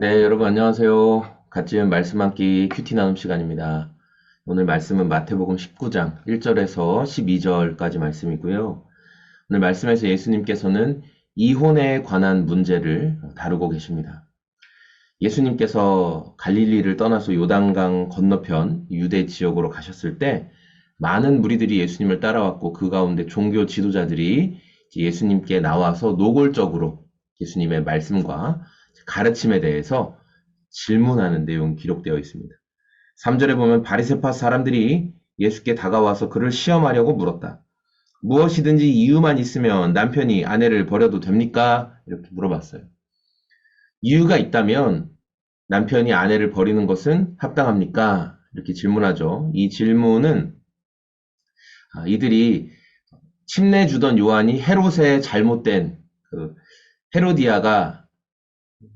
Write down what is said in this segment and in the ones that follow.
네, 여러분 안녕하세요. 같이 말씀 한 끼 큐티 나눔 시간입니다. 오늘 말씀은 마태복음 19장 1절에서 12절까지 말씀이고요. 오늘 말씀에서 예수님께서는 이혼에 관한 문제를 다루고 계십니다. 예수님께서 갈릴리를 떠나서 요단강 건너편 유대 지역으로 가셨을 때 많은 무리들이 예수님을 따라왔고 그 가운데 종교 지도자들이 예수님께 나와서 노골적으로 예수님의 말씀과 가르침에 대해서 질문하는 내용이 기록되어 있습니다. 3절에 보면 바리새파 사람들이 예수께 다가와서 그를 시험하려고 물었다. 무엇이든지 이유만 있으면 남편이 아내를 버려도 됩니까? 이렇게 물어봤어요. 이유가 있다면 남편이 아내를 버리는 것은 합당합니까? 이렇게 질문하죠. 이 질문은 이들이 침례주던 요한이 헤롯의 잘못된 헤로디아가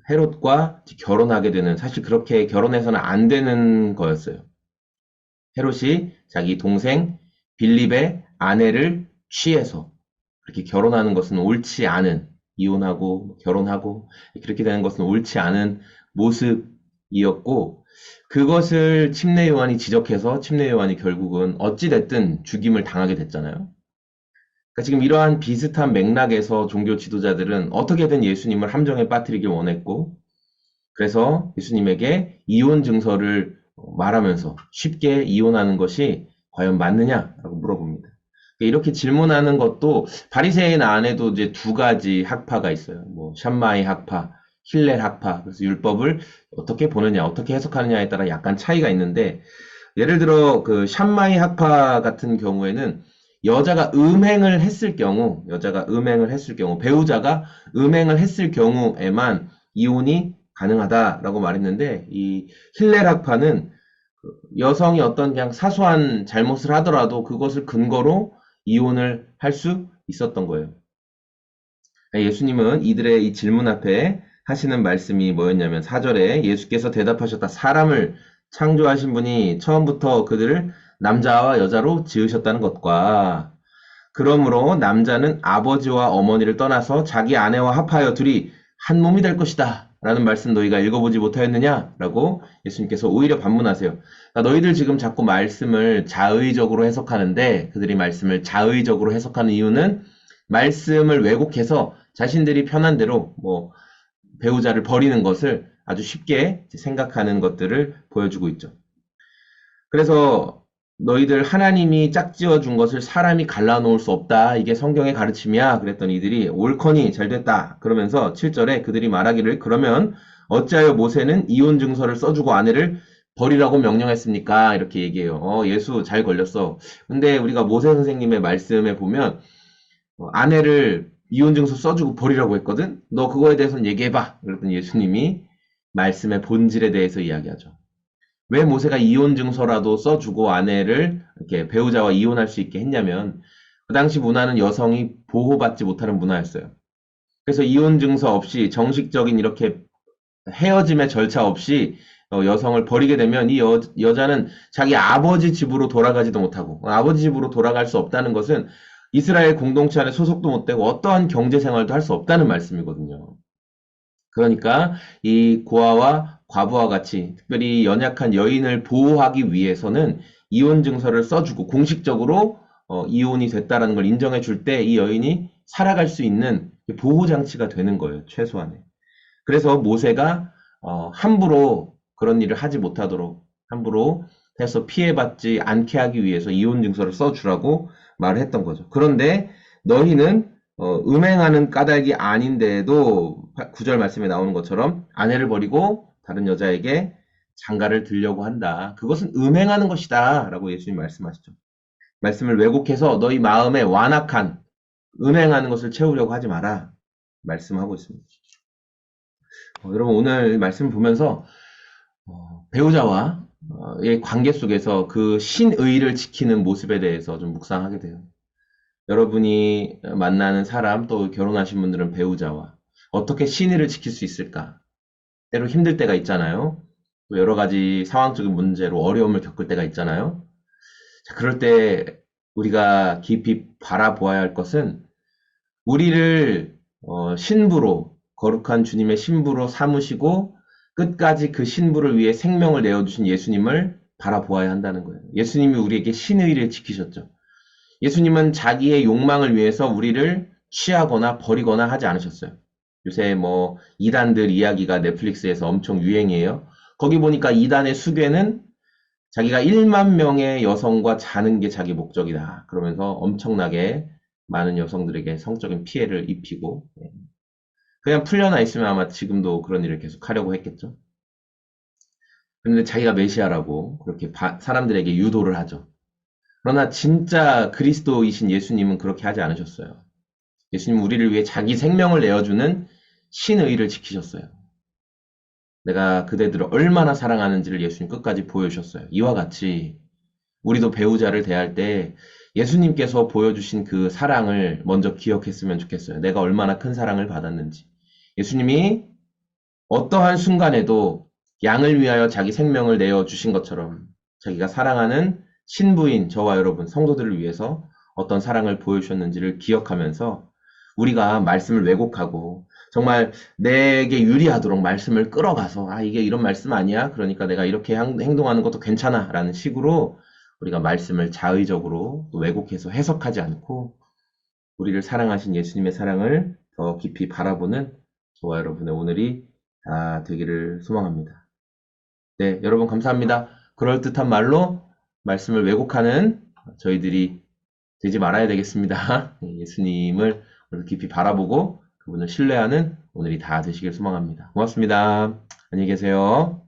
헤롯과 결혼하게 되는, 사실 그렇게 결혼해서는 안 되는 거였어요. 헤롯이 자기 동생 빌립의 아내를 취해서 그렇게 결혼하는 것은 옳지 않은, 이혼하고 결혼하고 그렇게 되는 것은 옳지 않은 모습이었고, 그것을 침례 요한이 지적해서 침례 요한이 결국은 어찌됐든 죽임을 당하게 됐잖아요. 그러니까 지금 이러한 비슷한 맥락에서 종교 지도자들은 어떻게든 예수님을 함정에 빠뜨리길 원했고, 그래서 예수님에게 이혼 증서를 말하면서 쉽게 이혼하는 것이 과연 맞느냐라고 물어봅니다. 이렇게 질문하는 것도 바리새인 안에도 이제 두 가지 학파가 있어요. 뭐 샴마이 학파, 힐렐 학파. 그래서 율법을 어떻게 보느냐, 어떻게 해석하느냐에 따라 약간 차이가 있는데, 예를 들어 그 샴마이 학파 같은 경우에는 여자가 음행을 했을 경우, 배우자가 음행을 했을 경우에만 이혼이 가능하다라고 말했는데, 이 힐렐 학파는 여성이 어떤 그냥 사소한 잘못을 하더라도 그것을 근거로 이혼을 할 수 있었던 거예요. 예수님은 이들의 이 질문 앞에 하시는 말씀이 뭐였냐면 4절에 예수께서 대답하셨다. 사람을 창조하신 분이 처음부터 그들을 남자와 여자로 지으셨다는 것과, 그러므로 남자는 아버지와 어머니를 떠나서 자기 아내와 합하여 둘이 한 몸이 될 것이다 라는 말씀 너희가 읽어보지 못하였느냐? 라고 예수님께서 오히려 반문하세요. 그러니까 너희들 지금 자꾸 말씀을 자의적으로 해석하는데, 그들이 말씀을 자의적으로 해석하는 이유는 말씀을 왜곡해서 자신들이 편한 대로 뭐 배우자를 버리는 것을 아주 쉽게 생각하는 것들을 보여주고 있죠. 그래서 너희들 하나님이 짝지어 준 것을 사람이 갈라놓을 수 없다. 이게 성경의 가르침이야. 그랬더니 이들이 옳거니 잘됐다. 그러면서 7절에 그들이 말하기를, 그러면 어찌하여 모세는 이혼 증서를 써주고 아내를 버리라고 명령했습니까? 이렇게 얘기해요. 예수 잘 걸렸어. 근데 우리가 모세 선생님의 말씀에 보면 아내를 이혼 증서 써주고 버리라고 했거든? 너 그거에 대해서는 얘기해봐. 그랬더니 예수님이 말씀의 본질에 대해서 이야기하죠. 왜 모세가 이혼 증서라도 써주고 아내를 이렇게 배우자와 이혼할 수 있게 했냐면, 그 당시 문화는 여성이 보호받지 못하는 문화였어요. 그래서 이혼 증서 없이 정식적인 이렇게 헤어짐의 절차 없이 여성을 버리게 되면 이 여자는 자기 아버지 집으로 돌아가지도 못하고, 아버지 집으로 돌아갈 수 없다는 것은 이스라엘 공동체 안에 소속도 못 되고 어떠한 경제 생활도 할 수 없다는 말씀이거든요. 그러니까 이 고아와 과부와 같이 특별히 연약한 여인을 보호하기 위해서는 이혼 증서를 써주고 공식적으로 이혼이 됐다라는 걸 인정해 줄 때 이 여인이 살아갈 수 있는 보호 장치가 되는 거예요, 최소한의. 그래서 모세가 함부로 그런 일을 하지 못하도록, 함부로 해서 피해받지 않게 하기 위해서 이혼 증서를 써주라고 말을 했던 거죠. 그런데 너희는 음행하는 까닭이 아닌데도 9절 말씀에 나오는 것처럼 아내를 버리고 다른 여자에게 장가를 들려고 한다. 그것은 음행하는 것이다. 라고 예수님 말씀하시죠. 말씀을 왜곡해서 너희 마음에 완악한 음행하는 것을 채우려고 하지 마라. 말씀하고 있습니다. 여러분 오늘 말씀 보면서 배우자와의 관계 속에서 그 신의를 지키는 모습에 대해서 좀 묵상하게 돼요. 여러분이 만나는 사람, 또 결혼하신 분들은 배우자와 어떻게 신의를 지킬 수 있을까? 때로 힘들 때가 있잖아요. 또 여러 가지 상황적인 문제로 어려움을 겪을 때가 있잖아요. 자, 그럴 때 우리가 깊이 바라보아야 할 것은 우리를 신부로, 거룩한 주님의 신부로 삼으시고 끝까지 그 신부를 위해 생명을 내어주신 예수님을 바라보아야 한다는 거예요. 예수님이 우리에게 신의를 지키셨죠. 예수님은 자기의 욕망을 위해서 우리를 취하거나 버리거나 하지 않으셨어요. 요새 뭐 이단들 이야기가 넷플릭스에서 엄청 유행이에요. 거기 보니까 이단의 수괴는 자기가 1만 명의 여성과 자는 게 자기 목적이다. 그러면서 엄청나게 많은 여성들에게 성적인 피해를 입히고 그냥 풀려나 있으면 아마 지금도 그런 일을 계속 하려고 했겠죠. 그런데 자기가 메시아라고 그렇게 사람들에게 유도를 하죠. 그러나 진짜 그리스도이신 예수님은 그렇게 하지 않으셨어요. 예수님은 우리를 위해 자기 생명을 내어주는 신의를 지키셨어요. 내가 그대들을 얼마나 사랑하는지를 예수님 끝까지 보여주셨어요. 이와 같이 우리도 배우자를 대할 때 예수님께서 보여주신 그 사랑을 먼저 기억했으면 좋겠어요. 내가 얼마나 큰 사랑을 받았는지. 예수님이 어떠한 순간에도 양을 위하여 자기 생명을 내어주신 것처럼 자기가 사랑하는 신부인 저와 여러분 성도들을 위해서 어떤 사랑을 보여주셨는지를 기억하면서 우리가 말씀을 왜곡하고 정말 내게 유리하도록 말씀을 끌어가서 이게 이런 말씀 아니야? 그러니까 내가 이렇게 행동하는 것도 괜찮아 라는 식으로 우리가 말씀을 자의적으로 또 왜곡해서 해석하지 않고 우리를 사랑하신 예수님의 사랑을 더 깊이 바라보는 저와 여러분의 오늘이 다 되기를 소망합니다. 네, 여러분 감사합니다. 그럴듯한 말로 말씀을 왜곡하는 저희들이 되지 말아야 되겠습니다. 예수님을 오늘 깊이 바라보고 그분을 신뢰하는 오늘이 다 되시길 소망합니다. 고맙습니다. 안녕히 계세요.